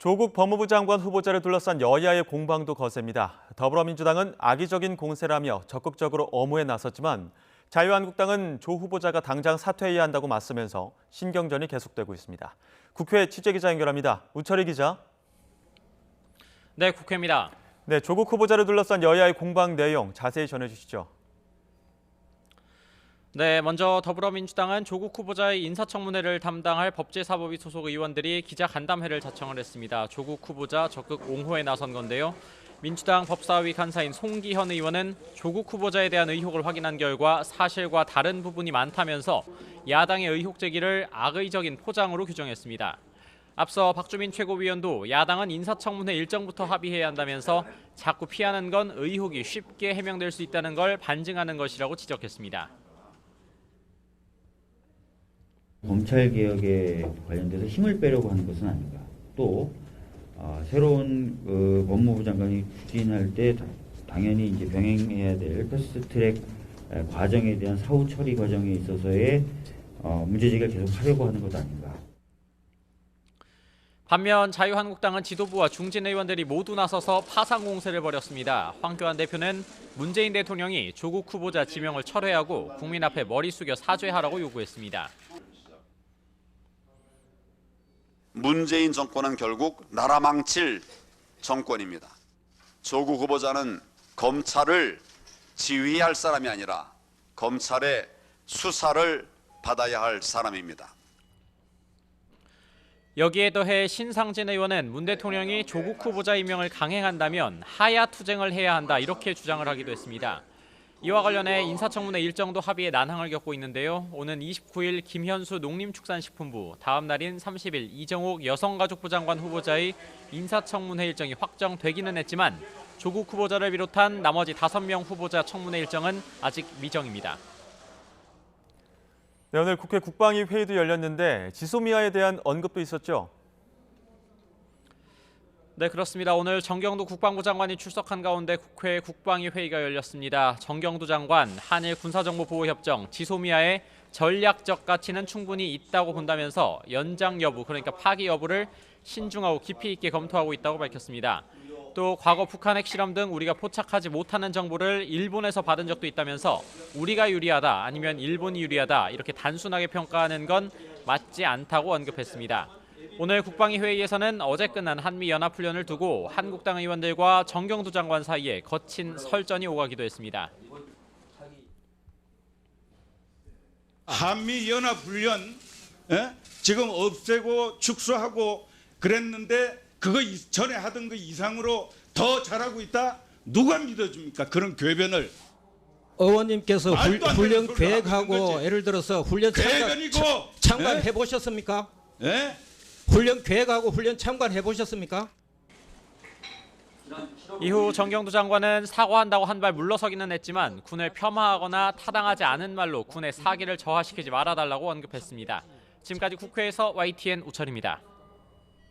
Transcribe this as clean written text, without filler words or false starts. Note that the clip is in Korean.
조국 법무부 장관 후보자를 둘러싼 여야의 공방도 거셉니다. 더불어민주당은 악의적인 공세라며 적극적으로 엄호에 나섰지만 자유한국당은 조 후보자가 당장 사퇴해야 한다고 맞서면서 신경전이 계속되고 있습니다. 국회 취재기자 연결합니다. 우철희 기자. 네, 국회입니다. 네, 조국 후보자를 둘러싼 여야의 공방 내용 자세히 전해주시죠. 네, 먼저 더불어민주당은 조국 후보자의 인사청문회를 담당할 법제사법위 소속 의원들이 기자간담회를 자청을 했습니다. 조국 후보자 적극 옹호에 나선 건데요. 민주당 법사위 간사인 송기현 의원은 조국 후보자에 대한 의혹을 확인한 결과 사실과 다른 부분이 많다면서 야당의 의혹 제기를 악의적인 포장으로 규정했습니다. 앞서 박주민 최고위원도 야당은 인사청문회 일정부터 합의해야 한다면서 자꾸 피하는 건 의혹이 쉽게 해명될 수 있다는 걸 반증하는 것이라고 지적했습니다. 검찰개혁에 관련돼서 힘을 빼려고 하는 것은 아닌가. 또 새로운 법무부 장관이 추진할 때 당연히 이제 병행해야 될 패스트트랙 과정에 대한 사후 처리 과정에 있어서의 문제제기를 계속 하려고 하는 것 아닌가. 반면 자유한국당은 지도부와 중진 의원들이 모두 나서서 파상 공세를 벌였습니다. 황교안 대표는 문재인 대통령이 조국 후보자 지명을 철회하고 국민 앞에 머리 숙여 사죄하라고 요구했습니다. 문재인 정권은 결국 나라 망칠 정권입니다. 조국 후보자는 검찰을 지휘할 사람이 아니라 검찰의 수사를 받아야 할 사람입니다. 여기에 더해 신상진 의원은 문 대통령이 조국 후보자 임명을 강행한다면 하야 투쟁을 해야 한다 이렇게 주장을 하기도 했습니다. 이와 관련해 인사청문회 일정도 합의에 난항을 겪고 있는데요. 오는 29일 김현수 농림축산식품부, 다음 날인 30일 이정옥 여성가족부 장관 후보자의 인사청문회 일정이 확정되기는 했지만 조국 후보자를 비롯한 나머지 5명 후보자 청문회 일정은 아직 미정입니다. 네, 오늘 국회 국방위 회의도 열렸는데 지소미아에 대한 언급도 있었죠? 네, 그렇습니다. 오늘 정경두 국방부 장관이 출석한 가운데 국회 국방위 회의가 열렸습니다. 정경두 장관, 한일 군사정보보호협정 지소미아의 전략적 가치는 충분히 있다고 본다면서 연장 여부, 그러니까 파기 여부를 신중하고 깊이 있게 검토하고 있다고 밝혔습니다. 또 과거 북한 핵실험 등 우리가 포착하지 못하는 정보를 일본에서 받은 적도 있다면서 우리가 유리하다 아니면 일본이 유리하다 이렇게 단순하게 평가하는 건 맞지 않다고 언급했습니다. 오늘 국방위 회의에서는 어제 끝난 한미연합훈련을 두고 한국당 의원들과 정경두 장관 사이에 거친 설전이 오가기도 했습니다. 한미연합훈련 지금 없애고 축소하고 그랬는데 그거 전에 하던 거 이상으로 더 잘하고 있다? 누가 믿어줍니까? 그런 궤변을. 의원님께서 훈련 계획하고 예를 들어서 훈련 참관해 보셨습니까? 예? 훈련 계획하고 훈련 참관해 보셨습니까? 이후 정경두 장관은 사과한다고 한 발 물러서기는 했지만 군을 폄하하거나 타당하지 않은 말로 군의 사기를 저하시키지 말아달라고 언급했습니다. 지금까지 국회에서 YTN 우철입니다.